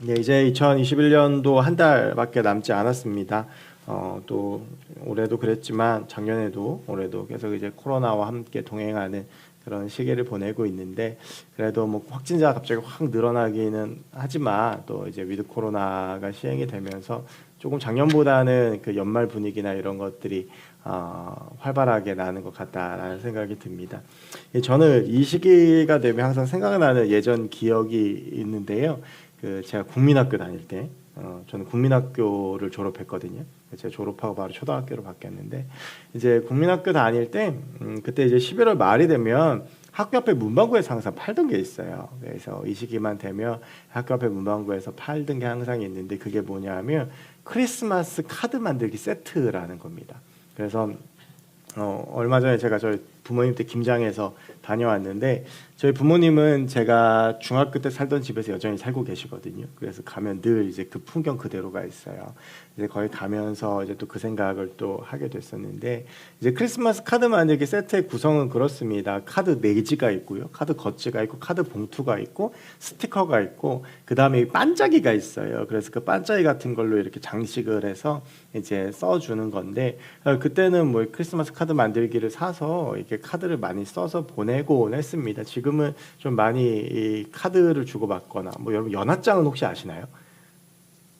네, 이제 2021년도 한 달밖에 남지 않았습니다. 또 올해도 그랬지만 작년에도 올해도 계속 이제 코로나와 함께 동행하는 그런 시기를 보내고 있는데, 그래도 뭐 확진자가 갑자기 확 늘어나기는 하지만 또 이제 위드 코로나가 시행이 되면서 조금 작년보다는 그 연말 분위기나 이런 것들이 활발하게 나는 것 같다라는 생각이 듭니다. 저는 이 시기가 되면 항상 생각나는 예전 기억이 있는데요. 그 제가 국민학교 다닐 때, 저는 국민학교를 졸업했거든요. 제가 졸업하고 바로 초등학교로 바뀌었는데, 이제 국민학교 다닐 때, 그때 이제 11월 말이 되면 학교 앞에 문방구에서 항상 팔던 게 있어요. 그래서 이 시기만 되면 학교 앞에 문방구에서 팔던 게 항상 있는데, 그게 뭐냐면 크리스마스 카드 만들기 세트라는 겁니다. 그래서 얼마 전에 제가 저희 부모님 때 김장에서 다녀왔는데, 저희 부모님은 제가 중학교 때 살던 집에서 여전히 살고 계시거든요. 그래서 가면 늘 이제 그 풍경 그대로가 있어요. 이제 거기 가면서 이제 또 그 생각을 또 하게 됐었는데, 이제 크리스마스 카드 만들기 세트의 구성은 그렇습니다. 카드 내지가 있고요, 카드 겉지가 있고, 카드 봉투가 있고, 스티커가 있고, 그 다음에 반짝이가 있어요. 그래서 그 반짝이 같은 걸로 이렇게 장식을 해서 이제 써주는 건데, 그때는 뭐 크리스마스 카드 만들기를 사서 이렇게 카드를 많이 써서 보내곤 했습니다. 지금은 좀 많이 이 카드를 주고받거나, 뭐 여러분 연합장은 혹시 아시나요?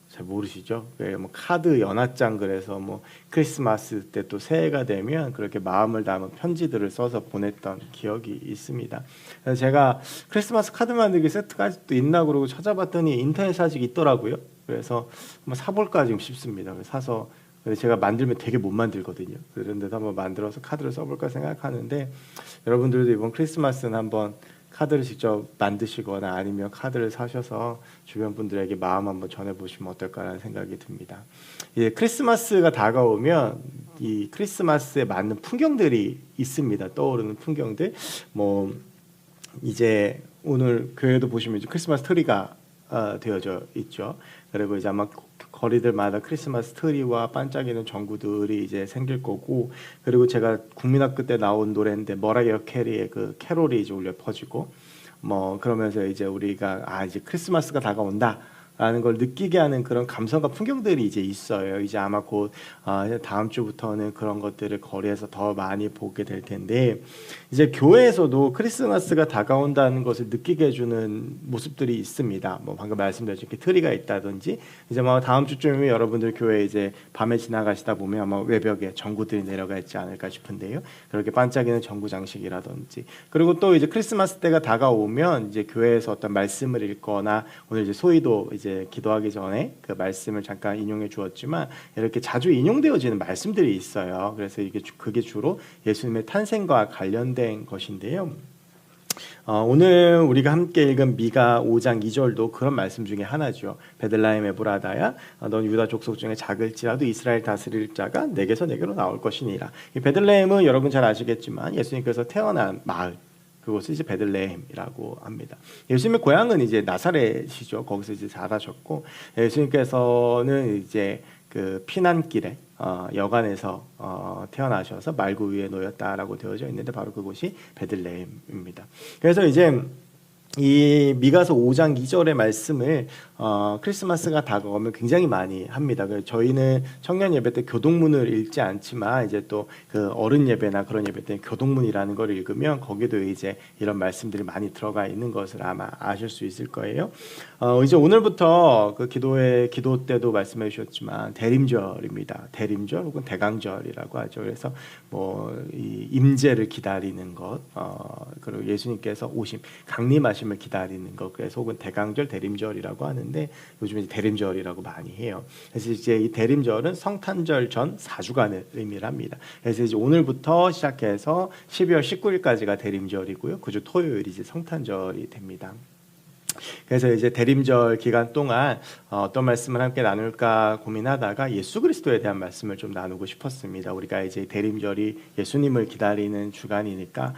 잘 모르시죠? 뭐 카드 연합장, 그래서 뭐 크리스마스 때 또 새해가 되면 그렇게 마음을 담은 편지들을 써서 보냈던 기억이 있습니다. 그래서 제가 크리스마스 카드 만들기 세트가 아직도 있나 그러고 찾아봤더니 인터넷에 아직 있더라고요. 그래서 한번 사볼까 지금 싶습니다. 그래서 사서, 제가 만들면 되게 못 만들거든요. 그런데도 한번 만들어서 카드를 써볼까 생각하는데, 여러분들도 이번 크리스마스는 한번 카드를 직접 만드시거나 아니면 카드를 사셔서 주변 분들에게 마음 한번 전해보시면 어떨까라는 생각이 듭니다. 이제 크리스마스가 다가오면 이 크리스마스에 맞는 풍경들이 있습니다. 떠오르는 풍경들. 뭐 이제 오늘 교회도 보시면 이제 크리스마스 트리가 되어져 있죠. 그리고 이제 아마 거리들마다 크리스마스 트리와 반짝이는 전구들이 이제 생길 거고, 그리고 제가 국민학교 때 나온 노래인데 머라이어 캐리의 그 캐롤이 이제 울려 퍼지고, 뭐 그러면서 이제 우리가 이제 크리스마스가 다가온다 라는 걸 느끼게 하는 그런 감성과 풍경들이 이제 있어요. 이제 아마 곧 다음 주부터는 그런 것들을 거리에서 더 많이 보게 될 텐데, 이제 교회에서도 크리스마스가 다가온다는 것을 느끼게 해주는 모습들이 있습니다. 뭐 방금 말씀드렸죠, 이렇게 트리가 있다든지, 이제 뭐 다음 주쯤이면 여러분들 교회 이제 밤에 지나가시다 보면 아마 외벽에 전구들이 내려가 있지 않을까 싶은데요. 그렇게 반짝이는 전구 장식이라든지, 그리고 또 이제 크리스마스 때가 다가오면 이제 교회에서 어떤 말씀을 읽거나, 오늘 이제 소희도 이제 기도하기 전에 그 말씀을 잠깐 인용해 주었지만 이렇게 자주 인용되어지는 말씀들이 있어요. 그래서 그게 주로 예수님의 탄생과 관련된 것인데요. 오늘 우리가 함께 읽은 미가 5장 2절도 그런 말씀 중에 하나죠. 베들레헴 에브라다야, 넌 유다 족속 중에 작을지라도 이스라엘 다스릴 자가 내게서 내게로 나올 것이니라. 이 베들레헴은 여러분 잘 아시겠지만 예수님께서 태어난 마을, 그곳을 이제 베들레헴이라고 합니다. 예수님의 고향은 이제 나사렛이죠. 거기서 이제 자라셨고, 예수님께서는 이제 그 피난길에 여간에서 태어나셔서 말구 위에 놓였다라고 되어져 있는데, 바로 그곳이 베들레헴입니다. 그래서 이제 이 미가서 5장 2절의 말씀을 크리스마스가 다가오면 굉장히 많이 합니다. 그래서 저희는 청년 예배 때 교동문을 읽지 않지만, 이제 또 그 어른 예배나 그런 예배 때 교동문이라는 걸 읽으면 거기도 이제 이런 말씀들이 많이 들어가 있는 것을 아마 아실 수 있을 거예요. 이제 오늘부터 그 기도 때도 말씀해 주셨지만 대림절입니다. 대림절 혹은 대강절이라고 하죠. 그래서 뭐 이 임재를 기다리는 것, 그리고 예수님께서 오심, 강림하심을 기다리는 것, 그래서 혹은 대강절, 대림절이라고 하는데, 요즘에 대림절이라고 많이 해요. 그래서 이제 이 대림절은 성탄절 전 4주간을 의미합니다. 그래서 이제 오늘부터 시작해서 12월 19일까지가 대림절이고요. 그 주 토요일이 이제 성탄절이 됩니다. 그래서 이제 대림절 기간 동안 어떤 말씀을 함께 나눌까 고민하다가 예수 그리스도에 대한 말씀을 좀 나누고 싶었습니다. 우리가 이제 대림절이 예수님을 기다리는 주간이니까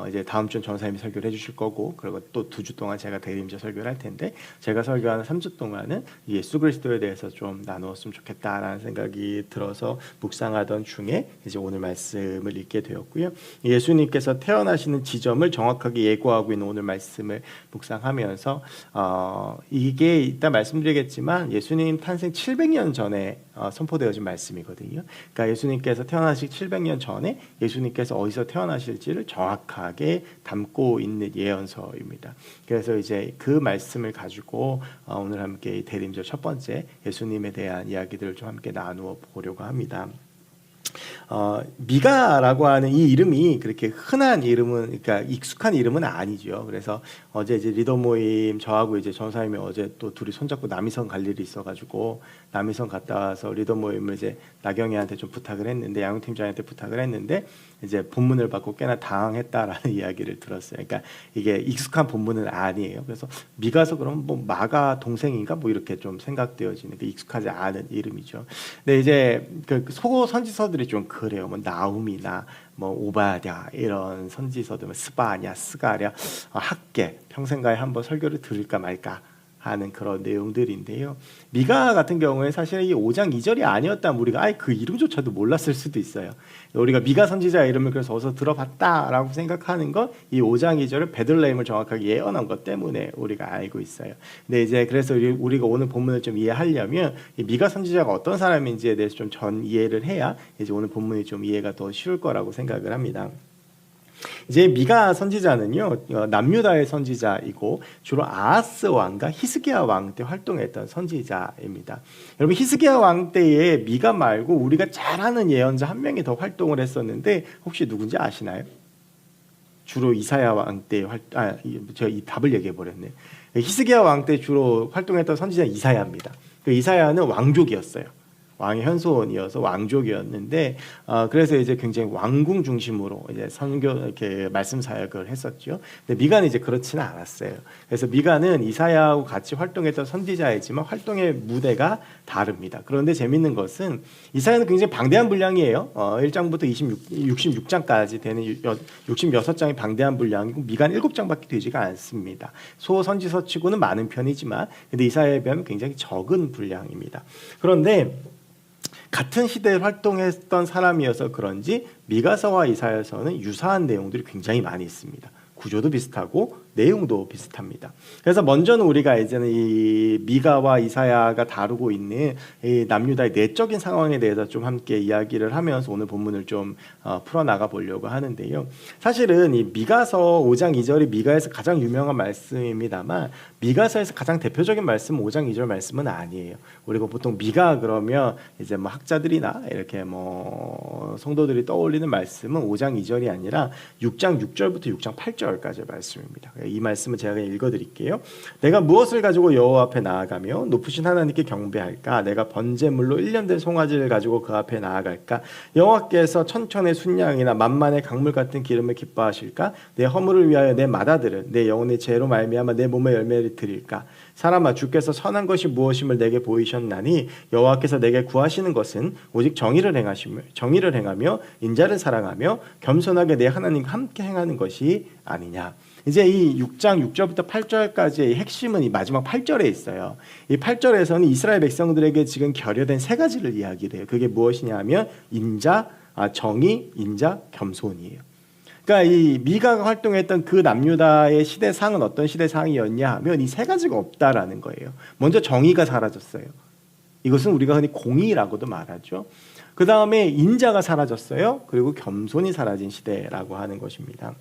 이제 다음 주는 전사님이 설교를 해주실 거고, 그리고 또 2주 동안 제가 대림절 설교를 할 텐데, 제가 설교하는 3주 동안은 예수 그리스도에 대해서 좀 나누었으면 좋겠다라는 생각이 들어서 묵상하던 중에 이제 오늘 말씀을 읽게 되었고요. 예수님께서 태어나시는 지점을 정확하게 예고하고 있는 오늘 말씀을 묵상하면서 그래서 이게 이따 말씀드리겠지만 예수님 탄생 700년 전에 선포되어진 말씀이거든요. 그러니까 예수님께서 태어나실 700년 전에 예수님께서 어디서 태어나실지를 정확하게 담고 있는 예언서입니다. 그래서 이제 그 말씀을 가지고 오늘 함께 대림절 첫 번째 예수님에 대한 이야기들을 좀 함께 나누어 보려고 합니다. 미가라고 하는 이 이름이 그렇게 흔한 이름은, 그러니까 익숙한 이름은 아니죠. 그래서 어제 이제 리더 모임 저하고 이제 전사님이 어제 또 둘이 손잡고 남이섬 갈 일이 있어가지고 남이섬 갔다 와서 리더 모임을 이제 나경이한테 좀 부탁을 했는데, 양팀장한테 부탁을 했는데 이제 본문을 받고 꽤나 당황했다라는 이야기를 들었어요. 그러니까 이게 익숙한 본문은 아니에요. 그래서 미가서 그럼 뭐 마가 동생인가 뭐 이렇게 좀 생각되어지는 그 익숙하지 않은 이름이죠. 근데 이제 그 소고 선지서들이 좀 그래요. 뭐 나움이나 뭐 오바댜 이런 선지서들, 뭐 스바냐, 스가랴, 학계 평생가에 한번 설교를 들을까 말까 하는 그런 내용들인데요. 미가 같은 경우에 사실 이 5장 2절이 아니었다면 우리가 아예 그 이름조차도 몰랐을 수도 있어요. 우리가 미가 선지자 이름을 그래서 어디서 들어봤다라고 생각하는 건 이 5장 2절은 베들레헴을 정확하게 예언한 것 때문에 우리가 알고 있어요. 근데 이제 그래서 우리가 오늘 본문을 좀 이해하려면 이 미가 선지자가 어떤 사람인지에 대해서 좀 전 이해를 해야 이제 오늘 본문이 좀 이해가 더 쉬울 거라고 생각을 합니다. 이제 미가 선지자는요, 남유다의 선지자이고 주로 아하스 왕과 히스기야 왕 때 활동했던 선지자입니다. 여러분, 히스기야 왕 때에 미가 말고 우리가 잘 아는 예언자 한 명이 더 활동을 했었는데 혹시 누군지 아시나요? 주로 이사야 왕 때 제가 이 답을 얘기해 버렸네. 히스기야 왕 때 주로 활동했던 선지자 이사야입니다. 그 이사야는 왕족이었어요. 왕의 현손이어서 왕족이었는데, 그래서 이제 굉장히 왕궁 중심으로 이제 선교 이렇게 말씀 사역을 했었죠. 근데 미가는 이제 그렇지는 않았어요. 그래서 미가는 이사야하고 같이 활동했던 선지자이지만 활동의 무대가 다릅니다. 그런데 재밌는 것은 이사야는 굉장히 방대한 분량이에요. 1장부터 66장까지 되는 66장이 방대한 분량이고 미가는 7장밖에 되지가 않습니다. 소 선지서치고는 많은 편이지만 근데 이사야에 비하면 굉장히 적은 분량입니다. 그런데 같은 시대에 활동했던 사람이어서 그런지 미가서와 이사야서는 유사한 내용들이 굉장히 많이 있습니다. 구조도 비슷하고 내용도 비슷합니다. 그래서 먼저는 우리가 이제는 이 미가와 이사야가 다루고 있는 이 남유다의 내적인 상황에 대해서 좀 함께 이야기를 하면서 오늘 본문을 좀 풀어나가 보려고 하는데요. 사실은 이 미가서 5장 2절이 미가에서 가장 유명한 말씀입니다만 미가서에서 가장 대표적인 말씀은 5장 2절 말씀은 아니에요. 우리가 보통 미가 그러면 이제 뭐 학자들이나 이렇게 뭐 성도들이 떠올리는 말씀은 5장 2절이 아니라 6장 6절부터 6장 8절까지의 말씀입니다. 이 말씀을 제가 그냥 읽어드릴게요. 내가 무엇을 가지고 여호와 앞에 나아가며 높으신 하나님께 경배할까? 내가 번제물로 1년 된 송아지를 가지고 그 앞에 나아갈까? 여호와께서 천천의 순양이나 만만의 강물 같은 기름을 기뻐하실까? 내 허물을 위하여 내 맏아들을 내 영혼의 죄로 말미암아 내 몸의 열매를 드릴까? 사람아, 주께서 선한 것이 무엇임을 내게 보이셨나니 여호와께서 내게 구하시는 것은 오직 정의를 행하며 인자를 사랑하며 겸손하게 내 하나님과 함께 행하는 것이 아니냐. 이제 이 6장 6절부터 8절까지의 핵심은 이 마지막 8절에 있어요. 이 8절에서는 이스라엘 백성들에게 지금 결여된 세 가지를 이야기를 해요. 그게 무엇이냐 하면 정의, 인자, 겸손이에요. 그러니까 이 미가가 활동했던 그 남유다의 시대상은 어떤 시대상이었냐 하면 이 세 가지가 없다라는 거예요. 먼저 정의가 사라졌어요. 이것은 우리가 흔히 공의라고도 말하죠. 그 다음에 인자가 사라졌어요. 그리고 겸손이 사라진 시대라고 하는 것입니다.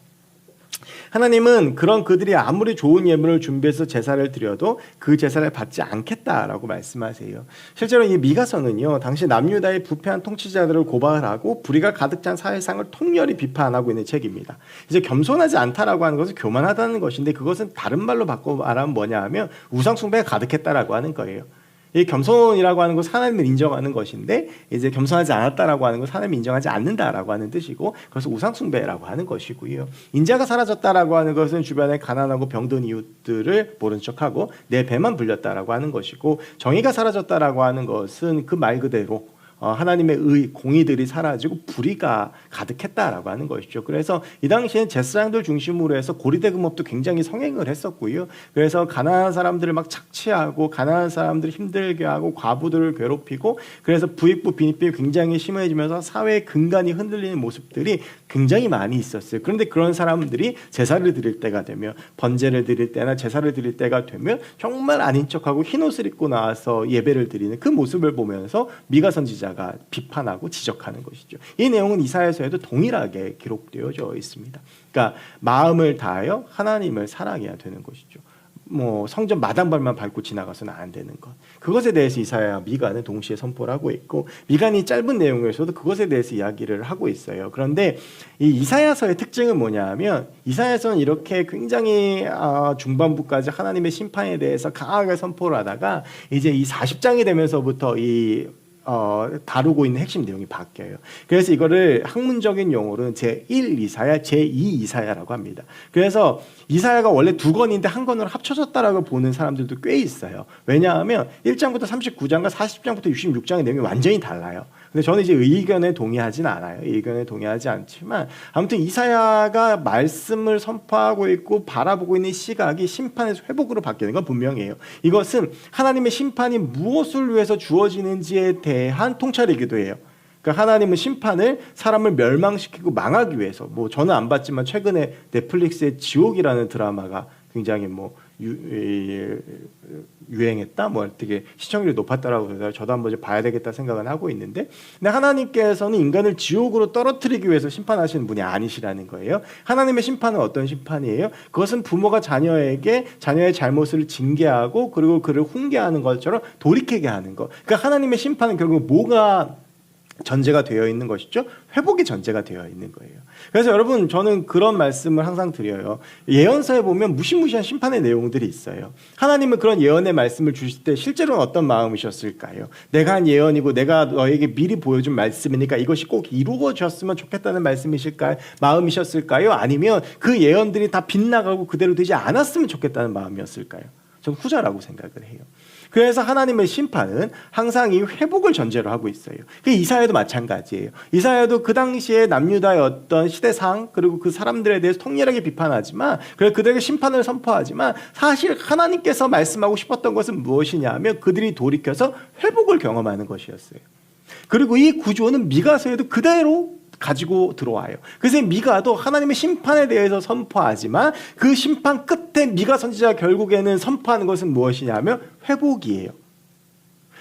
하나님은 그런 그들이 아무리 좋은 예물을 준비해서 제사를 드려도 그 제사를 받지 않겠다라고 말씀하세요. 실제로 이 미가서는요, 당시 남유다의 부패한 통치자들을 고발하고 불의가 가득 찬 사회상을 통렬히 비판하고 있는 책입니다. 이제 겸손하지 않다라고 하는 것은 교만하다는 것인데 그것은 다른 말로 바꿔 말하면 뭐냐 하면 우상숭배가 가득했다라고 하는 거예요. 이 겸손이라고 하는 것은 하나님을 인정하는 것인데 이제 겸손하지 않았다라고 하는 것은 하나님을 인정하지 않는다라고 하는 뜻이고 그것을 우상숭배라고 하는 것이고요. 인자가 사라졌다라고 하는 것은 주변에 가난하고 병든 이웃들을 모른 척하고 내 배만 불렸다라고 하는 것이고 정의가 사라졌다라고 하는 것은 그 말 그대로 하나님의 공의들이 사라지고 불의가 가득했다라고 하는 것이죠. 그래서 이 당시엔 제사장들 중심으로 해서 고리대금업도 굉장히 성행을 했었고요. 그래서 가난한 사람들을 막 착취하고 가난한 사람들을 힘들게 하고 과부들을 괴롭히고 그래서 부익부 빈익빈이 굉장히 심해지면서 사회의 근간이 흔들리는 모습들이 굉장히 많이 있었어요. 그런데 그런 사람들이 제사를 드릴 때가 되면 번제를 드릴 때나 제사를 드릴 때가 되면 정말 아닌 척하고 흰옷을 입고 나와서 예배를 드리는 그 모습을 보면서 미가 선지자가 비판하고 지적하는 것이죠. 이 내용은 이사야서에도 동일하게 기록되어져 있습니다. 그러니까 마음을 다하여 하나님을 사랑해야 되는 것이죠. 성전 마당발만 밟고 지나가서는 안 되는 것. 그것에 대해서 이사야와 미가는 동시에 선포를 하고 있고 미가는 짧은 내용에서도 그것에 대해서 이야기를 하고 있어요. 그런데 이 이사야서의 특징은 뭐냐면 이사야서는 이렇게 굉장히 중반부까지 하나님의 심판에 대해서 강하게 선포를 하다가 이제 이 40장이 되면서부터 다루고 있는 핵심 내용이 바뀌어요. 그래서 이거를 학문적인 용어로는 제1 이사야, 제2 이사야라고 합니다. 그래서 이사야가 원래 두 권인데 한 권으로 합쳐졌다라고 보는 사람들도 꽤 있어요. 왜냐하면 1장부터 39장과 40장부터 66장의 내용이 완전히 달라요. 근데 저는 이제 의견에 동의하진 않아요. 의견에 동의하지 않지만 아무튼 이사야가 말씀을 선포하고 있고 바라보고 있는 시각이 심판에서 회복으로 바뀌는 건 분명해요. 이것은 하나님의 심판이 무엇을 위해서 주어지는지에 대한 통찰이기도 해요. 그러니까 하나님은 심판을 사람을 멸망시키고 망하기 위해서 저는 안 봤지만 최근에 넷플릭스의 지옥이라는 드라마가 굉장히 유행했다, 되게 시청률이 높았다라고 해서 저도 한번 봐야 되겠다 생각은 하고 있는데, 근데 하나님께서는 인간을 지옥으로 떨어뜨리기 위해서 심판하시는 분이 아니시라는 거예요. 하나님의 심판은 어떤 심판이에요? 그것은 부모가 자녀에게 자녀의 잘못을 징계하고 그리고 그를 훈계하는 것처럼 돌이키게 하는 것. 그러니까 하나님의 심판은 결국 뭐가 전제가 되어 있는 것이죠? 회복이 전제가 되어 있는 거예요. 그래서 여러분, 저는 그런 말씀을 항상 드려요. 예언서에 보면 무시무시한 심판의 내용들이 있어요. 하나님은 그런 예언의 말씀을 주실 때 실제로는 어떤 마음이셨을까요? 내가 한 예언이고 내가 너에게 미리 보여준 말씀이니까 이것이 꼭 이루어졌으면 좋겠다는 말씀이실까요? 마음이셨을까요? 아니면 그 예언들이 다 빗나가고 그대로 되지 않았으면 좋겠다는 마음이었을까요? 저는 후자라고 생각을 해요. 그래서 하나님의 심판은 항상 이 회복을 전제로 하고 있어요. 이사야도 마찬가지예요. 이사야도 그 당시에 남유다의 어떤 시대상 그리고 그 사람들에 대해서 통렬하게 비판하지만 그래서 그들에게 심판을 선포하지만 사실 하나님께서 말씀하고 싶었던 것은 무엇이냐 하면 그들이 돌이켜서 회복을 경험하는 것이었어요. 그리고 이 구조는 미가서에도 그대로 가지고 들어와요. 그래서 미가도 하나님의 심판에 대해서 선포하지만 그 심판 끝에 미가 선지자가 결국에는 선포하는 것은 무엇이냐면 회복이에요.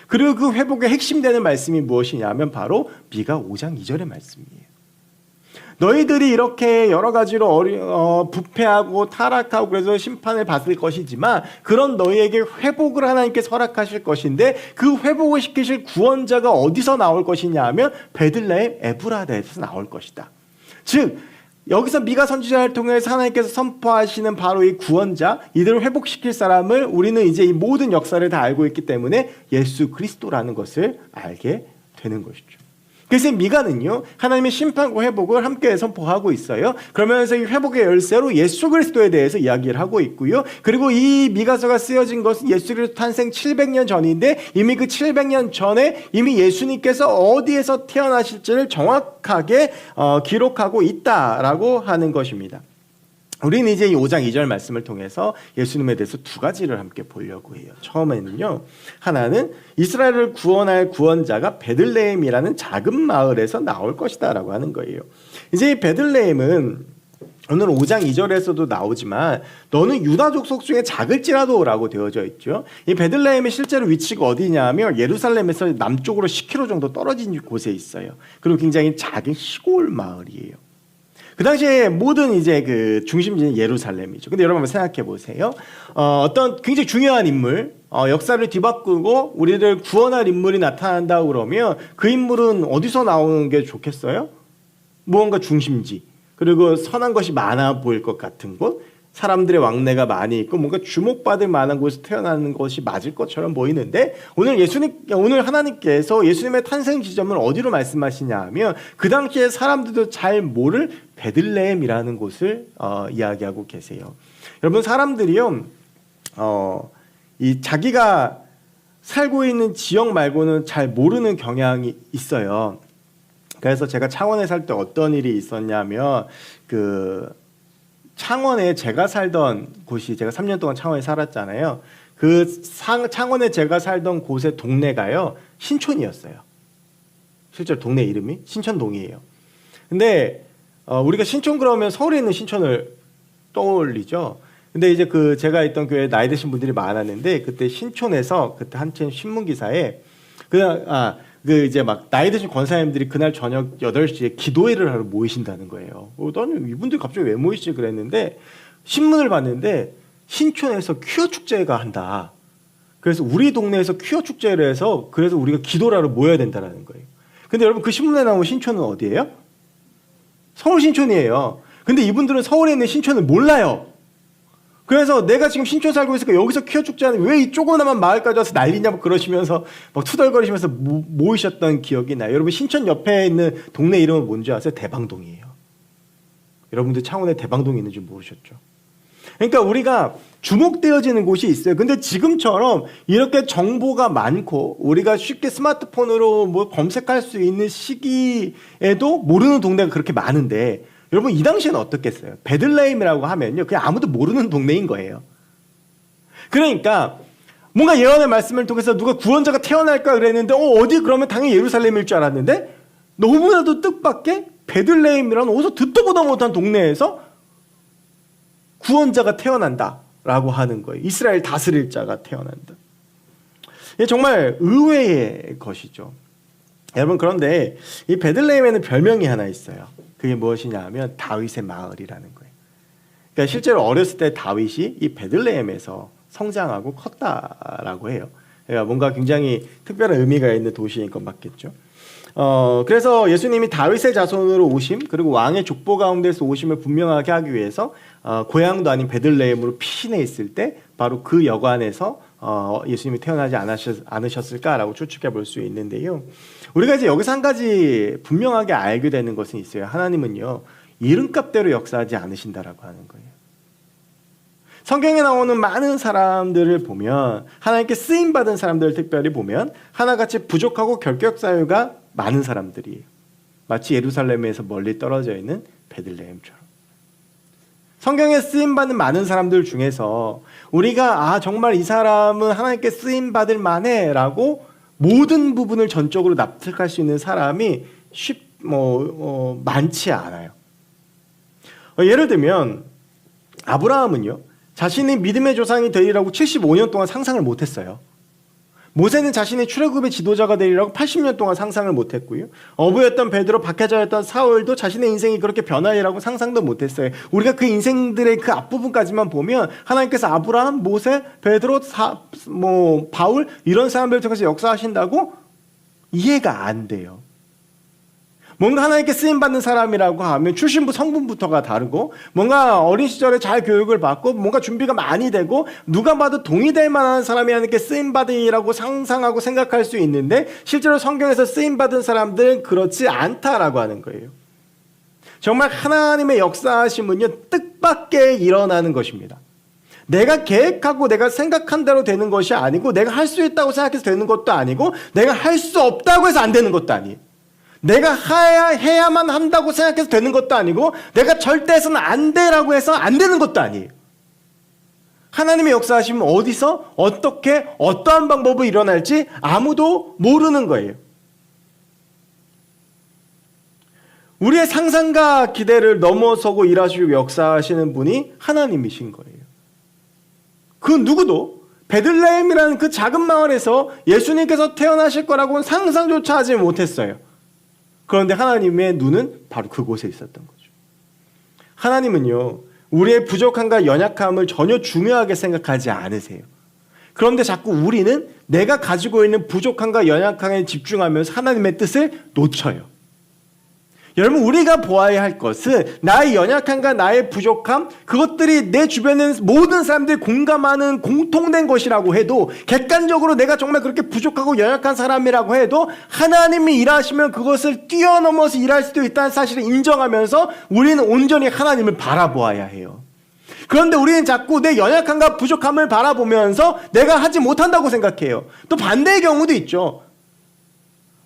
그리고 그 회복의 핵심 되는 말씀이 무엇이냐면 바로 미가 5장 2절의 말씀이에요. 너희들이 이렇게 여러 가지로 부패하고 타락하고 그래서 심판을 받을 것이지만 그런 너희에게 회복을 하나님께서 허락하실 것인데 그 회복을 시키실 구원자가 어디서 나올 것이냐 하면 베들레헴 에브라다에서 나올 것이다. 즉 여기서 미가 선지자를 통해서 하나님께서 선포하시는 바로 이 구원자, 이들을 회복시킬 사람을 우리는 이제 이 모든 역사를 다 알고 있기 때문에 예수 그리스도라는 것을 알게 되는 것이죠. 그래서 미가는요, 하나님의 심판과 회복을 함께 선포하고 있어요. 그러면서 이 회복의 열쇠로 예수 그리스도에 대해서 이야기를 하고 있고요. 그리고 이 미가서가 쓰여진 것은 예수 그리스도 탄생 700년 전인데 이미 그 700년 전에 이미 예수님께서 어디에서 태어나실지를 정확하게 기록하고 있다라고 하는 것입니다. 우리는 이제 이 5장 2절 말씀을 통해서 예수님에 대해서 두 가지를 함께 보려고 해요. 처음에는요, 하나는 이스라엘을 구원할 구원자가 베들레헴이라는 작은 마을에서 나올 것이다 라고 하는 거예요. 이제 이 베들레헴은 오늘 5장 2절에서도 나오지만 너는 유다 족속 중에 작을지라도 라고 되어져 있죠. 이 베들레헴의 실제로 위치가 어디냐 하면 예루살렘에서 남쪽으로 10km 정도 떨어진 곳에 있어요. 그리고 굉장히 작은 시골 마을이에요. 그 당시에 모든 이제 그 중심지는 예루살렘이죠. 근데 여러분 한번 생각해 보세요. 어떤 굉장히 중요한 인물, 역사를 뒤바꾸고 우리를 구원할 인물이 나타난다고 그러면 그 인물은 어디서 나오는 게 좋겠어요? 무언가 중심지, 그리고 선한 것이 많아 보일 것 같은 곳, 사람들의 왕래가 많이 있고 뭔가 주목받을 만한 곳에서 태어나는 것이 맞을 것처럼 보이는데 오늘 하나님께서 예수님의 탄생 지점을 어디로 말씀하시냐 하면 그 당시에 사람들도 잘 모를 베들레헴이라는 곳을 이야기하고 계세요. 여러분, 사람들이요, 이 자기가 살고 있는 지역 말고는 잘 모르는 경향이 있어요. 그래서 제가 창원에 살 때 어떤 일이 있었냐면 그 창원에 제가 살던 곳이 제가 3년 동안 창원에 살았잖아요. 창원에 제가 살던 곳의 동네가요 신촌이었어요. 실제로 동네 이름이 신촌동이에요. 근데 우리가 신촌 그러면 서울에 있는 신촌을 떠올리죠. 근데 이제 그 제가 있던 교회에 나이 드신 분들이 많았는데 그때 신촌에서 그때 한참 신문 기사에 이제 막 나이 드신 권사님들이 그날 저녁 8시에 기도회를 하러 모이신다는 거예요. 나는 이분들이 갑자기 왜 모이시지 그랬는데 신문을 봤는데 신촌에서 퀴어 축제가 한다. 그래서 우리 동네에서 퀴어 축제를 해서 그래서 우리가 기도를 하러 모여야 된다는 거예요. 근데 여러분 그 신문에 나온 신촌은 어디예요? 서울 신촌이에요. 근데 이분들은 서울에 있는 신촌을 몰라요. 그래서 내가 지금 신촌 살고 있으니까 여기서 퀴어 축제하는 왜 이 조그마한 마을까지 와서 난리냐 그러시면서 막 투덜거리시면서 모이셨던 기억이 나요. 여러분 신촌 옆에 있는 동네 이름은 뭔지 아세요? 대방동이에요. 여러분들 창원에 대방동이 있는 줄 모르셨죠? 그러니까 우리가 주목되어지는 곳이 있어요. 근데 지금처럼 이렇게 정보가 많고 우리가 쉽게 스마트폰으로 뭐 검색할 수 있는 시기에도 모르는 동네가 그렇게 많은데 여러분 이 당시에는 어떻겠어요? 베들레헴이라고 하면요 그냥 아무도 모르는 동네인 거예요. 그러니까 뭔가 예언의 말씀을 통해서 누가 구원자가 태어날까 그랬는데 어디 그러면 당연히 예루살렘일 줄 알았는데 너무나도 뜻밖의 베들레헴이라는 어디서 듣도 보도 못한 동네에서 구원자가 태어난다라고 하는 거예요. 이스라엘 다스릴 자가 태어난다. 이게 정말 의외의 것이죠. 여러분 그런데 이 베들레헴에는 별명이 하나 있어요. 그게 무엇이냐 하면 다윗의 마을이라는 거예요. 그러니까 실제로 어렸을 때 다윗이 이 베들레헴에서 성장하고 컸다라고 해요. 그러니까 뭔가 굉장히 특별한 의미가 있는 도시인 것 맞겠죠. 그래서 예수님이 다윗의 자손으로 오심 그리고 왕의 족보 가운데서 오심을 분명하게 하기 위해서 고향도 아닌 베들레헴으로 피신해 있을 때 바로 그 여관에서 예수님이 태어나지 않으셨을까라고 추측해 볼 수 있는데요. 우리가 이제 여기서 한 가지 분명하게 알게 되는 것은 있어요. 하나님은요 이름값대로 역사하지 않으신다라고 하는 거예요. 성경에 나오는 많은 사람들을 보면 하나님께 쓰임받은 사람들을 특별히 보면 하나같이 부족하고 결격 사유가 많은 사람들이에요. 마치 예루살렘에서 멀리 떨어져 있는 베들레헴처럼. 성경에 쓰임받는 많은 사람들 중에서 우리가 정말 이 사람은 하나님께 쓰임받을 만해 라고 모든 부분을 전적으로 납득할 수 있는 사람이 많지 않아요. 예를 들면 아브라함은요 자신이 믿음의 조상이 되리라고 75년 동안 상상을 못했어요. 모세는 자신이 출애굽의 지도자가 되리라고 80년 동안 상상을 못했고요. 어부였던 베드로, 박해자였던 사울도 자신의 인생이 그렇게 변하리라고 상상도 못했어요. 우리가 그 인생들의 그 앞부분까지만 보면 하나님께서 아브라함, 모세, 베드로, 바울 이런 사람들을 통해서 역사하신다고 이해가 안 돼요. 뭔가 하나님께 쓰임받는 사람이라고 하면 출신부 성분부터가 다르고 뭔가 어린 시절에 잘 교육을 받고 뭔가 준비가 많이 되고 누가 봐도 동의될 만한 사람이 하나님께 쓰임받으리라고 상상하고 생각할 수 있는데 실제로 성경에서 쓰임받은 사람들은 그렇지 않다라고 하는 거예요. 정말 하나님의 역사하심은요 뜻밖의 일어나는 것입니다. 내가 계획하고 내가 생각한 대로 되는 것이 아니고 내가 할 수 있다고 생각해서 되는 것도 아니고 내가 할 수 없다고 해서 안 되는 것도 아니에요. 내가 해야만 한다고 생각해서 되는 것도 아니고 내가 절대 해서는 안 되라고 해서 안 되는 것도 아니에요. 하나님의 역사하시면 어디서 어떻게 어떠한 방법으로 일어날지 아무도 모르는 거예요. 우리의 상상과 기대를 넘어서고 일하시고 역사하시는 분이 하나님이신 거예요. 그 누구도 베들레헴이라는 그 작은 마을에서 예수님께서 태어나실 거라고는 상상조차 하지 못했어요. 그런데 하나님의 눈은 바로 그곳에 있었던 거죠. 하나님은요, 우리의 부족함과 연약함을 전혀 중요하게 생각하지 않으세요. 그런데 자꾸 우리는 내가 가지고 있는 부족함과 연약함에 집중하면서 하나님의 뜻을 놓쳐요. 여러분, 우리가 보아야 할 것은 나의 연약함과 나의 부족함, 그것들이 내 주변에 모든 사람들이 공감하는 공통된 것이라고 해도, 객관적으로 내가 정말 그렇게 부족하고 연약한 사람이라고 해도 하나님이 일하시면 그것을 뛰어넘어서 일할 수도 있다는 사실을 인정하면서 우리는 온전히 하나님을 바라보아야 해요. 그런데 우리는 자꾸 내 연약함과 부족함을 바라보면서 내가 하지 못한다고 생각해요. 또 반대의 경우도 있죠.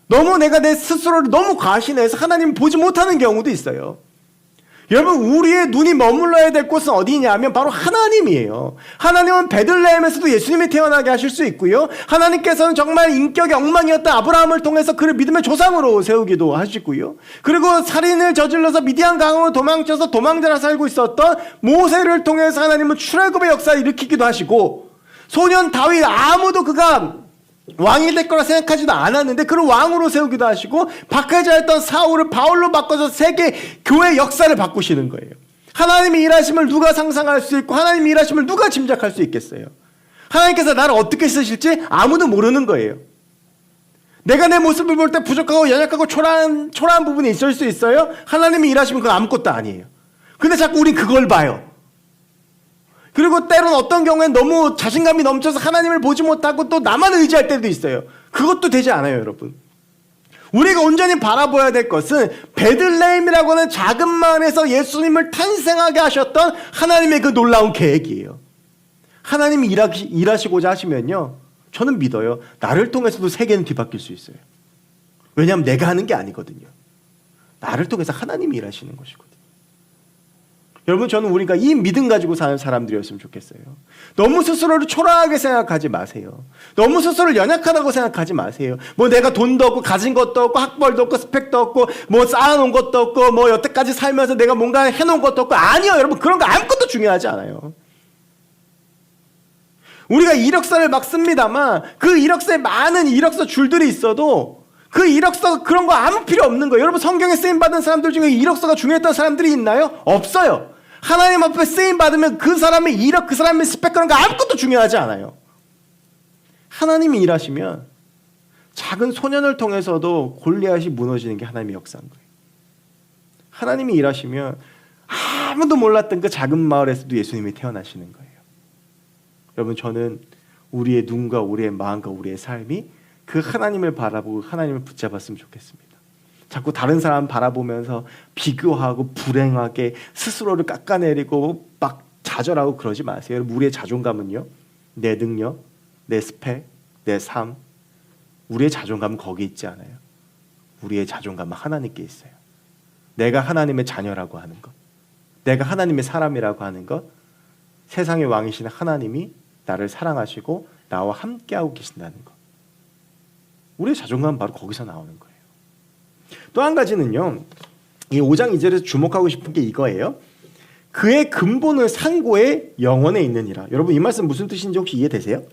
너무 내가 내 스스로를 너무 과신해서 하나님을 보지 못하는 경우도 있어요. 여러분, 우리의 눈이 머물러야 될 곳은 어디냐면 바로 하나님이에요. 하나님은 베들레헴에서도 예수님이 태어나게 하실 수 있고요. 하나님께서는 정말 인격이 엉망이었던 아브라함을 통해서 그를 믿음의 조상으로 세우기도 하시고요. 그리고 살인을 저질러서 미디안 강으로 도망쳐서 도망자라 살고 있었던 모세를 통해서 하나님은 출애굽의 역사를 일으키기도 하시고, 소년 다윗, 아무도 그가 왕이 될 거라 생각하지도 않았는데 그를 왕으로 세우기도 하시고, 박해자였던 사울을 바울로 바꿔서 세계 교회 역사를 바꾸시는 거예요. 하나님의 일하심을 누가 상상할 수 있고 하나님의 일하심을 누가 짐작할 수 있겠어요? 하나님께서 나를 어떻게 쓰실지 아무도 모르는 거예요. 내가 내 모습을 볼 때 부족하고 연약하고 초라한 부분이 있을 수 있어요. 하나님의 일하심은 그건 아무것도 아니에요. 근데 자꾸 우린 그걸 봐요. 그리고 때로는 어떤 경우엔 너무 자신감이 넘쳐서 하나님을 보지 못하고 또 나만 의지할 때도 있어요. 그것도 되지 않아요, 여러분. 우리가 온전히 바라봐야 될 것은 베들레헴이라고 하는 작은 마을에서 예수님을 탄생하게 하셨던 하나님의 그 놀라운 계획이에요. 하나님이 일하시고자 하시면요, 저는 믿어요. 나를 통해서도 세계는 뒤바뀔 수 있어요. 왜냐하면 내가 하는 게 아니거든요. 나를 통해서 하나님이 일하시는 것이거든요. 여러분, 저는 우리가 이 믿음 가지고 사는 사람들이었으면 좋겠어요. 너무 스스로를 초라하게 생각하지 마세요. 너무 스스로를 연약하다고 생각하지 마세요. 뭐 내가 돈도 없고 가진 것도 없고 학벌도 없고 스펙도 없고 뭐 쌓아놓은 것도 없고 뭐 여태까지 살면서 내가 뭔가 해놓은 것도 없고, 아니요, 여러분. 그런 거 아무것도 중요하지 않아요. 우리가 이력서를 막 씁니다만 그 이력서에 많은 이력서 줄들이 있어도 그 이력서 그런 거 아무 필요 없는 거예요. 여러분, 성경에 쓰임받은 사람들 중에 이력서가 중요했던 사람들이 있나요? 없어요. 하나님 앞에 쓰임받으면 그 사람의 이력, 그 사람의 스펙, 그런 거 아무것도 중요하지 않아요. 하나님이 일하시면 작은 소년을 통해서도 골리앗이 무너지는 게 하나님의 역사인 거예요. 하나님이 일하시면 아무도 몰랐던 그 작은 마을에서도 예수님이 태어나시는 거예요. 여러분, 저는 우리의 눈과 우리의 마음과 우리의 삶이 그 하나님을 바라보고 하나님을 붙잡았으면 좋겠습니다. 자꾸 다른 사람 바라보면서 비교하고 불행하게 스스로를 깎아내리고 막 좌절하고 그러지 마세요. 여러분, 우리의 자존감은요, 내 능력, 내 스펙, 내 삶, 우리의 자존감은 거기 있지 않아요. 우리의 자존감은 하나님께 있어요. 내가 하나님의 자녀라고 하는 것, 내가 하나님의 사람이라고 하는 것, 세상의 왕이신 하나님이 나를 사랑하시고 나와 함께하고 계신다는 것, 우리의 자존감은 바로 거기서 나오는 거예요. 또 한 가지는요, 이 5장 2절에서 주목하고 싶은 게 이거예요. 그의 근본은 상고의 영원에 있느니라. 여러분, 이 말씀 무슨 뜻인지 혹시 이해되세요?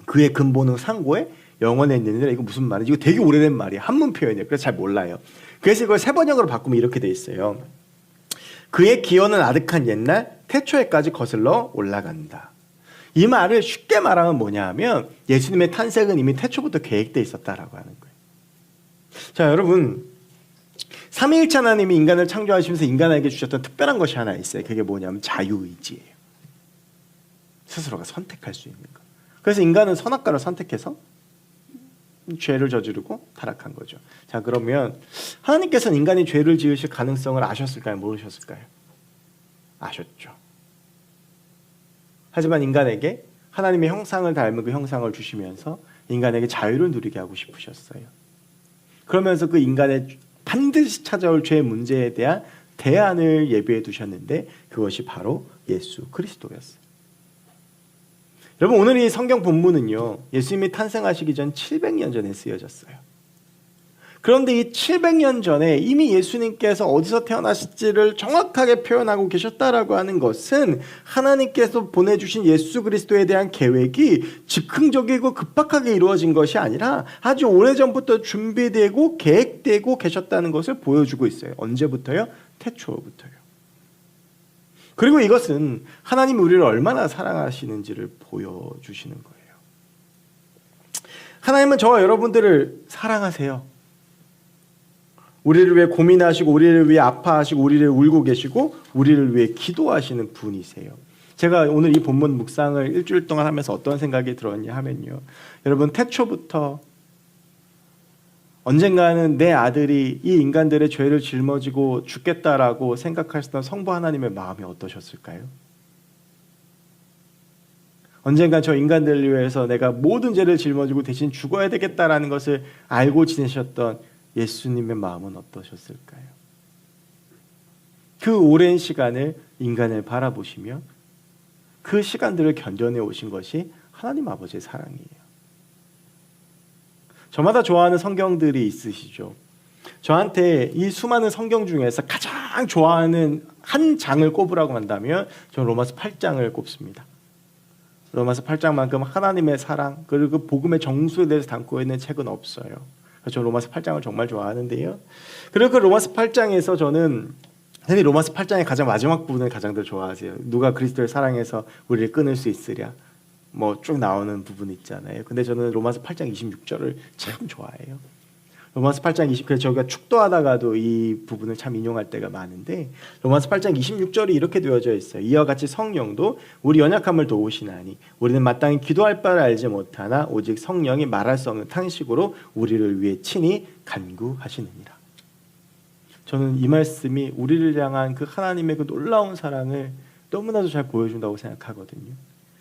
그의 근본은 상고의 영원에 있느니라. 이거 무슨 말이지? 이거 되게 오래된 말이에요. 한문 표현이에요. 그래서 잘 몰라요. 그래서 이걸 세 번역으로 바꾸면 이렇게 돼 있어요. 그의 기원은 아득한 옛날 태초에까지 거슬러 올라간다. 이 말을 쉽게 말하면 뭐냐 하면 예수님의 탄생은 이미 태초부터 계획되어 있었다라고 하는 거예요. 자, 여러분, 삼위일체 하나님이 인간을 창조하시면서 인간에게 주셨던 특별한 것이 하나 있어요. 그게 뭐냐면 자유의지예요. 스스로가 선택할 수 있는 것. 그래서 인간은 선악과를 선택해서 죄를 저지르고 타락한 거죠. 자, 그러면 하나님께서는 인간이 죄를 지으실 가능성을 아셨을까요? 모르셨을까요? 아셨죠. 하지만 인간에게 하나님의 형상을 닮은 그 형상을 주시면서 인간에게 자유를 누리게 하고 싶으셨어요. 그러면서 그 인간의 반드시 찾아올 죄의 문제에 대한 대안을 예비해 두셨는데 그것이 바로 예수 그리스도였어요. 여러분, 오늘 이 성경 본문은요, 예수님이 탄생하시기 전 700년 전에 쓰여졌어요. 그런데 이 700년 전에 이미 예수님께서 어디서 태어나실지를 정확하게 표현하고 계셨다라고 하는 것은 하나님께서 보내주신 예수 그리스도에 대한 계획이 즉흥적이고 급박하게 이루어진 것이 아니라 아주 오래전부터 준비되고 계획되고 계셨다는 것을 보여주고 있어요. 언제부터요? 태초부터요. 그리고 이것은 하나님이 우리를 얼마나 사랑하시는지를 보여주시는 거예요. 하나님은 저와 여러분들을 사랑하세요. 우리를 위해 고민하시고 우리를 위해 아파하시고 우리를 울고 계시고 우리를 위해 기도하시는 분이세요. 제가 오늘 이 본문 묵상을 일주일 동안 하면서 어떤 생각이 들었냐 하면요, 여러분, 태초부터 언젠가는 내 아들이 이 인간들의 죄를 짊어지고 죽겠다라고 생각하셨던 성부 하나님의 마음이 어떠셨을까요? 언젠가 저 인간들을 위해서 내가 모든 죄를 짊어지고 대신 죽어야 되겠다라는 것을 알고 지내셨던 예수님의 마음은 어떠셨을까요? 그 오랜 시간을 인간을 바라보시며 그 시간들을 견뎌내 오신 것이 하나님 아버지의 사랑이에요. 저마다 좋아하는 성경들이 있으시죠. 저한테 이 수많은 성경 중에서 가장 좋아하는 한 장을 꼽으라고 한다면 저는 로마서 8장을 꼽습니다. 로마서 8장만큼 하나님의 사랑 그리고 그 복음의 정수에 대해서 담고 있는 책은 없어요. 저는 로마서 8장을 정말 좋아하는데요. 그리고 그 로마서 8장에서 저는 사실 로마서 8장의 가장 마지막 부분을 가장들 좋아하세요. 누가 그리스도를 사랑해서 우리를 끊을 수 있으랴. 뭐 쭉 나오는 부분 있잖아요. 근데 저는 로마서 8장 26절을 참 좋아해요. 로마서 8장 20, 그래서 저희가 축도하다가도 이 부분을 참 인용할 때가 많은데 로마서 8장 26절이 이렇게 되어져 있어요. 이와 같이 성령도 우리 연약함을 도우시나니 우리는 마땅히 기도할 바를 알지 못하나 오직 성령이 말할 수 없는 탄식으로 우리를 위해 친히 간구하시느니라. 저는 이 말씀이 우리를 향한 그 하나님의 그 놀라운 사랑을 너무나도 잘 보여준다고 생각하거든요.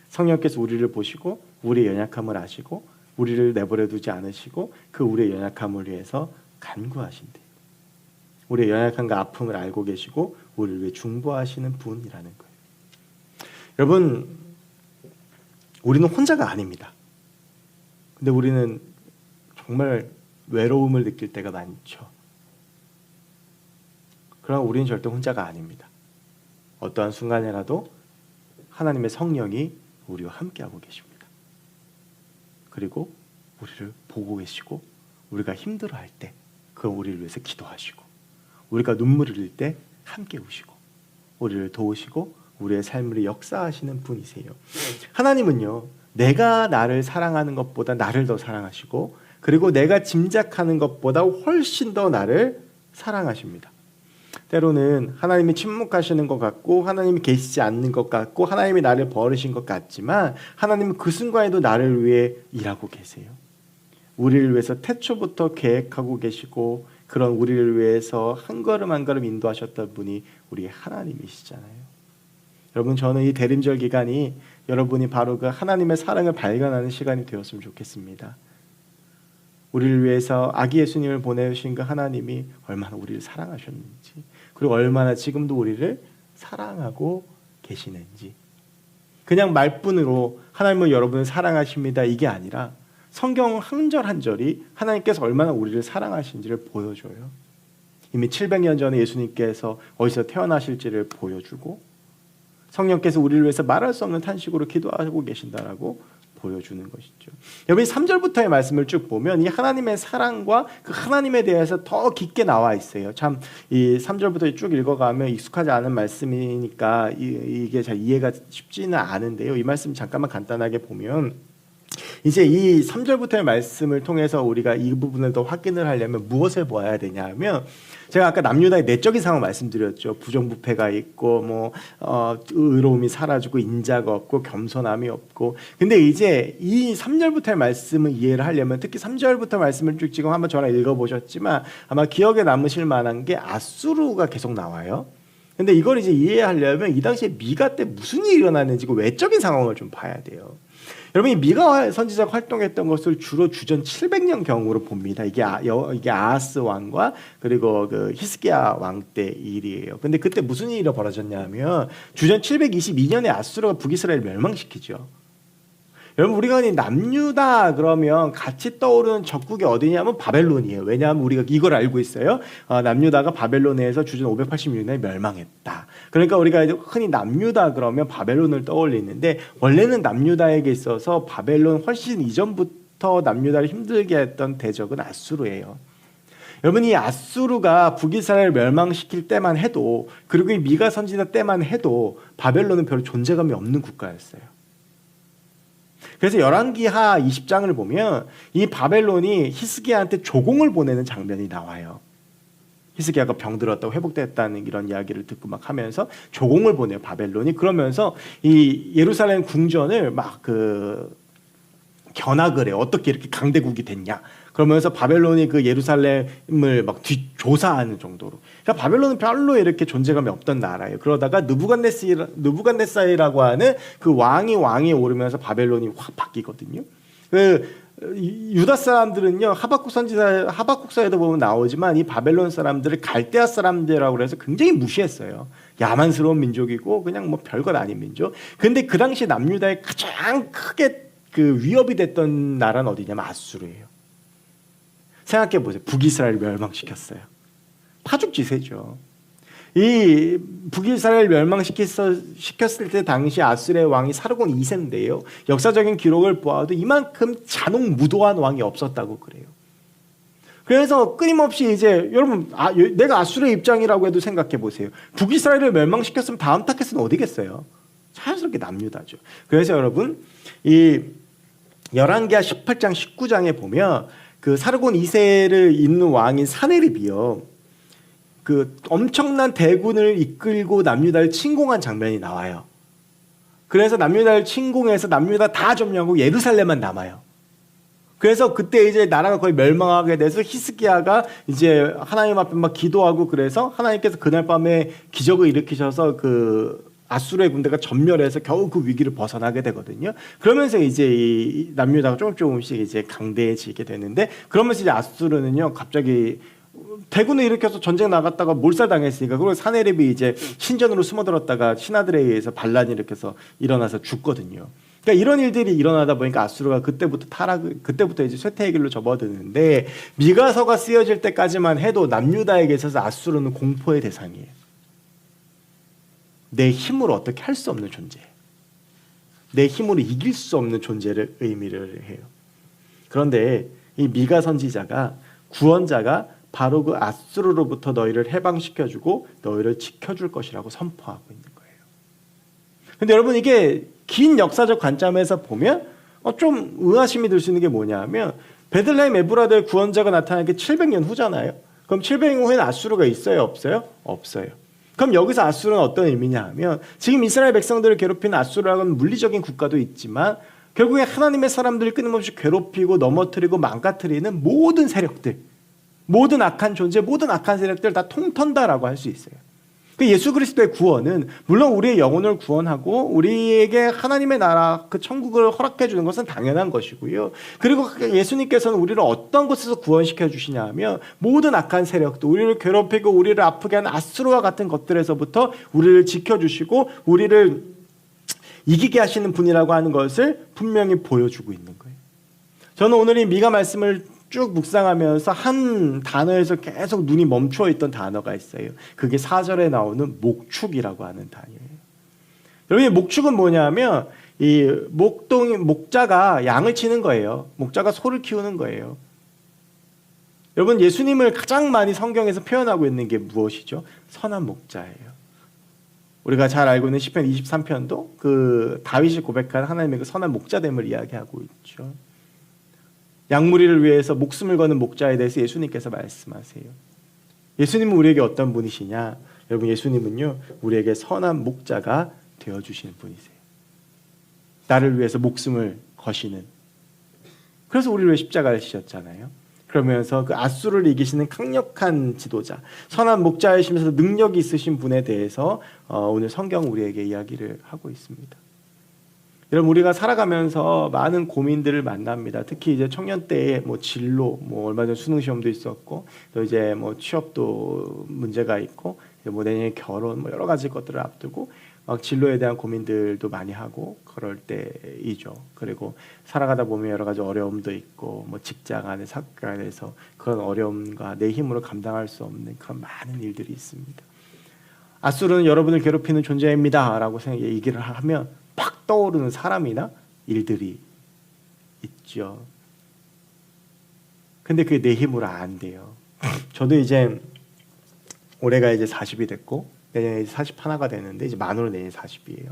성령께서 우리를 보시고 우리의 연약함을 아시고 우리를 내버려 두지 않으시고 그 우리의 연약함을 위해서 간구하신대요. 우리의 연약함과 아픔을 알고 계시고 우리를 위해 중보하시는 분이라는 거예요. 여러분, 우리는 혼자가 아닙니다. 근데 우리는 정말 외로움을 느낄 때가 많죠. 그러나 우리는 절대 혼자가 아닙니다. 어떠한 순간이라도 하나님의 성령이 우리와 함께하고 계십니다. 그리고 우리를 보고 계시고 우리가 힘들어할 때 그 우리를 위해서 기도하시고 우리가 눈물을 흘릴 때 함께 우시고 우리를 도우시고 우리의 삶을 역사하시는 분이세요. 하나님은요, 내가 나를 사랑하는 것보다 나를 더 사랑하시고 그리고 내가 짐작하는 것보다 훨씬 더 나를 사랑하십니다. 때로는 하나님이 침묵하시는 것 같고 하나님이 계시지 않는 것 같고 하나님이 나를 버리신 것 같지만 하나님은 그 순간에도 나를 위해 일하고 계세요. 우리를 위해서 태초부터 계획하고 계시고 그런 우리를 위해서 한 걸음 한 걸음 인도하셨던 분이 우리의 하나님이시잖아요. 여러분, 저는 이 대림절 기간이 여러분이 바로 그 하나님의 사랑을 발견하는 시간이 되었으면 좋겠습니다. 우리를 위해서 아기 예수님을 보내주신 그 하나님이 얼마나 우리를 사랑하셨는지 그리고 얼마나 지금도 우리를 사랑하고 계시는지 그냥 말뿐으로 하나님은 여러분을 사랑하십니다 이게 아니라 성경 한 절 한 절이 하나님께서 얼마나 우리를 사랑하신지를 보여줘요. 이미 700년 전에 예수님께서 어디서 태어나실지를 보여주고 성령께서 우리를 위해서 말할 수 없는 탄식으로 기도하고 계신다라고 보여주는 것이죠. 여러분 3절부터의 말씀을 쭉 보면 이 하나님의 사랑과 그 하나님에 대해서 더 깊게 나와 있어요. 참 이 3절부터 쭉 읽어가면 익숙하지 않은 말씀이니까 이게 잘 이해가 쉽지는 않은데요. 이 말씀 잠깐만 간단하게 보면 이제 이 3절부터의 말씀을 통해서 우리가 이 부분을 더 확인을 하려면 무엇을 보아야 되냐 하면 제가 아까 남유다의 내적인 상황 말씀드렸죠. 부정부패가 있고 뭐 의로움이 사라지고 인자가 없고 겸손함이 없고 근데 이제 이 3절부터의 말씀을 이해를 하려면 특히 3절부터 말씀을 쭉 지금 한번 저랑 읽어보셨지만 아마 기억에 남으실 만한 게 아수르가 계속 나와요. 근데 이걸 이제 이해하려면 이 당시에 미가 때 무슨 일이 일어났는지 그 외적인 상황을 좀 봐야 돼요. 여러분, 이 미가 선지자가 활동했던 것을 주로 주전 700년 경으로 봅니다. 이게 아하스 왕과 그리고 그 히스기야 왕 때 일이에요. 근데 그때 무슨 일이 벌어졌냐면 주전 722년에 아수르가 북이스라엘을 멸망시키죠. 여러분, 우리가 남유다 그러면 같이 떠오르는 적국이 어디냐면 바벨론이에요. 왜냐하면 우리가 이걸 알고 있어요. 남유다가 바벨론에서 주전 586년에 멸망했다. 그러니까 우리가 흔히 남유다 그러면 바벨론을 떠올리는데 원래는 남유다에게 있어서 바벨론 훨씬 이전부터 남유다를 힘들게 했던 대적은 아수르예요. 여러분, 이 아수르가 북이스라엘을 멸망시킬 때만 해도 그리고 이 미가 선지자 때만 해도 바벨론은 별로 존재감이 없는 국가였어요. 그래서 열왕기하 20장을 보면 이 바벨론이 히스기야한테 조공을 보내는 장면이 나와요. 히스기야가 병들었다고 회복됐다는 이런 이야기를 듣고 막 하면서 조공을 보내요, 바벨론이. 그러면서 이 예루살렘 궁전을 막 견학을 해요. 어떻게 이렇게 강대국이 됐냐. 그러면서 바벨론이 그 예루살렘을 막 뒷조사하는 정도로. 그러니까 바벨론은 별로 이렇게 존재감이 없던 나라예요. 그러다가 느부갓네살이라고 하는 그 왕이 오르면서 바벨론이 확 바뀌거든요. 그 유다 사람들은요, 하박국서에도 보면 나오지만 이 바벨론 사람들을 갈대아 사람들이라고 해서 굉장히 무시했어요. 야만스러운 민족이고 그냥 뭐 별것 아닌 민족. 근데 그 당시 남유다에 가장 크게 그 위협이 됐던 나라는 어디냐면 아수르예요. 생각해 보세요. 북이스라엘을 멸망시켰어요. 파죽지세죠. 이 북이스라엘 멸망시켰을 때 당시 아수르의 왕이 사르곤 2세인데요. 역사적인 기록을 보아도 이만큼 잔혹무도한 왕이 없었다고 그래요. 그래서 끊임없이 이제 여러분 내가 아수르의 입장이라고 해도 생각해 보세요. 북이스라엘을 멸망시켰으면 다음 타겟은 어디겠어요? 자연스럽게 남유다죠. 그래서 여러분 이 열왕기하 18장 19장에 보면 그 사르곤 2세를 잇는 왕인 사네립이요. 그 엄청난 대군을 이끌고 남유다를 침공한 장면이 나와요. 그래서 남유다를 침공해서 남유다 다 점령하고 예루살렘만 남아요. 그래서 그때 이제 나라가 거의 멸망하게 돼서 히스기야가 이제 하나님 앞에 막 기도하고 그래서 하나님께서 그날 밤에 기적을 일으키셔서 그 아수르의 군대가 전멸해서 겨우 그 위기를 벗어나게 되거든요. 그러면서 이제 이 남유다가 조금씩 이제 강대해지게 되는데, 그러면서 이제 아수르는요 갑자기 대군을 일으켜서 전쟁 나갔다가 몰살당했으니까 그리고 사네립이 이제 신전으로 숨어들었다가 신하들에 의해서 반란이 일으켜서 일어나서 죽거든요. 그러니까 이런 일들이 일어나다 보니까 아수르가 그때부터 이제 쇠퇴의 길로 접어드는데, 미가서가 쓰여질 때까지만 해도 남유다에게 있어서 아수르는 공포의 대상이에요. 내 힘으로 어떻게 할 수 없는 존재, 내 힘으로 이길 수 없는 존재를 의미를 해요. 그런데 이 미가 선지자가, 구원자가 바로 그 아수르로부터 너희를 해방시켜주고 너희를 지켜줄 것이라고 선포하고 있는 거예요. 근데 여러분 이게 긴 역사적 관점에서 보면 좀 의아심이 들 수 있는 게 뭐냐면, 베들레헴 에브라드의 구원자가 나타난 게 700년 후잖아요. 그럼 700년 후에는 아수르가 있어요, 없어요? 없어요. 그럼 여기서 아수르는 어떤 의미냐 하면, 지금 이스라엘 백성들을 괴롭히는 아수르라는 물리적인 국가도 있지만 결국에 하나님의 사람들을 끊임없이 괴롭히고 넘어뜨리고 망가뜨리는 모든 세력들, 모든 악한 존재, 모든 악한 세력들 다 통턴다라고 할 수 있어요. 예수 그리스도의 구원은 물론 우리의 영혼을 구원하고 우리에게 하나님의 나라, 그 천국을 허락해 주는 것은 당연한 것이고요. 그리고 예수님께서는 우리를 어떤 것에서 구원시켜 주시냐 하면, 모든 악한 세력도, 우리를 괴롭히고 우리를 아프게 하는 아수르와 같은 것들에서부터 우리를 지켜주시고 우리를 이기게 하시는 분이라고 하는 것을 분명히 보여주고 있는 거예요. 저는 오늘 이 미가 말씀을 쭉 묵상하면서 한 단어에서 계속 눈이 멈춰 있던 단어가 있어요. 그게 4절에 나오는 목축이라고 하는 단어예요. 여러분, 목축은 뭐냐면 이 목자가 양을 치는 거예요. 목자가 소를 키우는 거예요. 여러분, 예수님을 가장 많이 성경에서 표현하고 있는 게 무엇이죠? 선한 목자예요. 우리가 잘 알고 있는 시편 23편도 그 다윗이 고백한 하나님의 그 선한 목자됨을 이야기하고 있죠. 양무리를 위해서 목숨을 거는 목자에 대해서 예수님께서 말씀하세요. 예수님은 우리에게 어떤 분이시냐? 여러분, 예수님은요 우리에게 선한 목자가 되어주시는 분이세요. 나를 위해서 목숨을 거시는. 그래서 우리를 위해 십자가를 지셨잖아요. 그러면서 그 아수르를 이기시는 강력한 지도자, 선한 목자이시면서 능력이 있으신 분에 대해서 오늘 성경 우리에게 이야기를 하고 있습니다. 여러분, 우리가 살아가면서 많은 고민들을 만납니다. 특히 이제 청년 때에 뭐 진로, 뭐 얼마 전 수능 시험도 있었고, 또 이제 뭐 취업도 문제가 있고, 뭐 내년에 결혼, 뭐 여러 가지 것들을 앞두고 막 진로에 대한 고민들도 많이 하고 그럴 때이죠. 그리고 살아가다 보면 여러 가지 어려움도 있고, 뭐 직장 안에 사건 안에서 그런 어려움과 내 힘으로 감당할 수 없는 그런 많은 일들이 있습니다. 아수르는 여러분을 괴롭히는 존재입니다라고 얘기를 하면 팍 떠오르는 사람이나 일들이 있죠. 근데 그게 내 힘으로 안 돼요. 저도 이제 올해가 이제 40이 됐고 내년에 이제 41가 되는데 이제 만으로 내년 40이에요.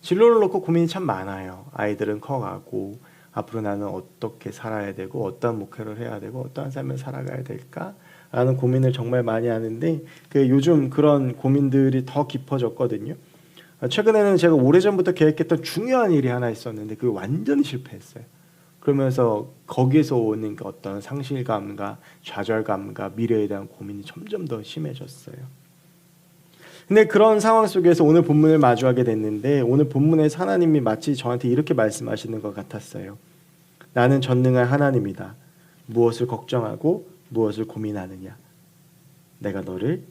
진로를 놓고 고민이 참 많아요. 아이들은 커가고 앞으로 나는 어떻게 살아야 되고 어떠한 목표를 해야 되고 어떠한 삶을 살아가야 될까라는 고민을 정말 많이 하는데, 요즘 그런 고민들이 더 깊어졌거든요. 최근에는 제가 오래전부터 계획했던 중요한 일이 하나 있었는데 그게 완전히 실패했어요. 그러면서 거기서 오는 그 어떤 상실감과 좌절감과 미래에 대한 고민이 점점 더 심해졌어요. 근데 그런 상황 속에서 오늘 본문을 마주하게 됐는데, 오늘 본문에서 하나님이 마치 저한테 이렇게 말씀하시는 것 같았어요. 나는 전능한 하나님이다. 무엇을 걱정하고 무엇을 고민하느냐. 내가 너를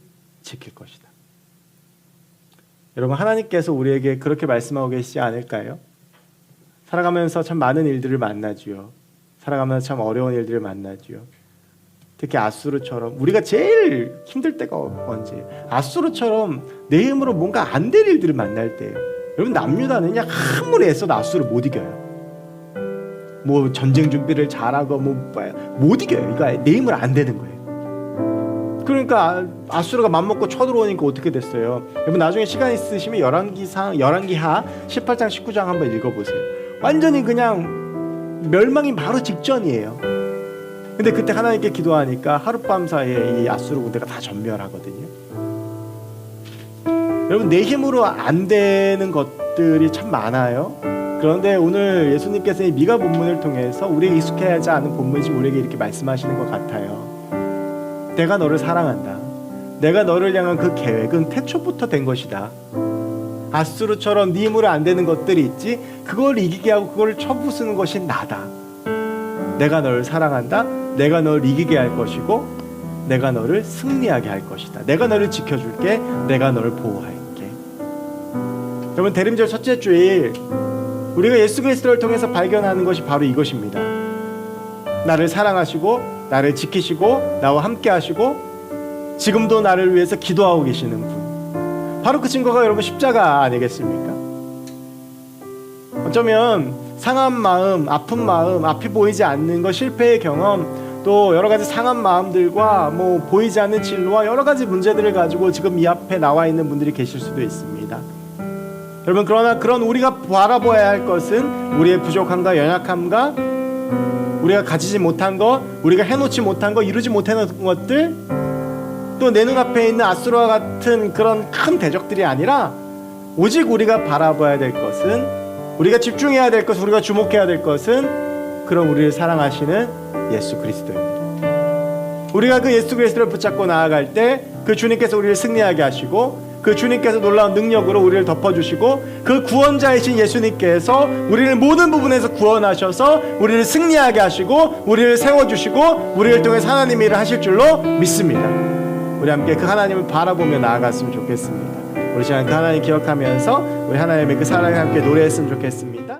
지킬 것이다. 여러분, 하나님께서 우리에게 그렇게 말씀하고 계시지 않을까요? 살아가면서 참 많은 일들을 만나지요. 살아가면서 참 어려운 일들을 만나지요. 특히 아수르처럼, 우리가 제일 힘들 때가 언제예요? 아수르처럼 내 힘으로 뭔가 안 될 일들을 만날 때예요. 여러분, 남유다는 그냥 아무리 애써도 아수르를 못 이겨요. 뭐 전쟁 준비를 잘하고 못 이겨요. 그러니까 내 힘으로 안 되는 거예요. 그러니까 아수르가 맘먹고 쳐들어오니까 어떻게 됐어요? 여러분, 나중에 시간 있으시면 열왕기하 18장 19장 한번 읽어보세요. 완전히 그냥 멸망이 바로 직전이에요. 근데 그때 하나님께 기도하니까 하룻밤 사이에 이 아수르 군대가 다 전멸하거든요. 여러분, 내 힘으로 안 되는 것들이 참 많아요. 그런데 오늘 예수님께서 이 미가 본문을 통해서 우리에게 익숙해하지 않은 본문이지만 우리에게 이렇게 말씀하시는 것 같아요. 내가 너를 사랑한다. 내가 너를 향한 그 계획은 태초부터 된 것이다. 아수르처럼 네 힘으로 안 되는 것들이 있지, 그걸 이기게 하고 그걸 쳐부수는 것이 나다. 내가 너를 사랑한다. 내가 너를 이기게 할 것이고 내가 너를 승리하게 할 것이다. 내가 너를 지켜줄게. 내가 너를 보호할게. 여러분, 대림절 첫째 주일 우리가 예수 그리스도를 통해서 발견하는 것이 바로 이것입니다. 나를 사랑하시고 나를 지키시고 나와 함께 하시고 지금도 나를 위해서 기도하고 계시는 분, 바로 그 증거가 여러분 십자가 아니겠습니까? 어쩌면 상한 마음, 아픈 마음, 앞이 보이지 않는 것, 실패의 경험, 또 여러 가지 상한 마음들과 뭐 보이지 않는 진로와 여러 가지 문제들을 가지고 지금 이 앞에 나와 있는 분들이 계실 수도 있습니다. 여러분, 그러나 그런 우리가 바라봐야 할 것은 우리의 부족함과 연약함과 우리가 가지지 못한 것, 우리가 해놓지 못한 것, 이루지 못해놓은 것들, 또 내 눈앞에 있는 아수르와 같은 그런 큰 대적들이 아니라 오직 우리가 바라봐야 될 것은, 우리가 집중해야 될 것은, 우리가 주목해야 될 것은 그런 우리를 사랑하시는 예수 그리스도입니다. 우리가 그 예수 그리스도를 붙잡고 나아갈 때 그 주님께서 우리를 승리하게 하시고 그 주님께서 놀라운 능력으로 우리를 덮어주시고 그 구원자이신 예수님께서 우리를 모든 부분에서 구원하셔서 우리를 승리하게 하시고 우리를 세워주시고 우리를 통해 하나님의 일을 하실 줄로 믿습니다. 우리 함께 그 하나님을 바라보며 나아갔으면 좋겠습니다. 우리 시간 그 하나님 기억하면서 우리 하나님의 그 사랑에 함께 노래했으면 좋겠습니다.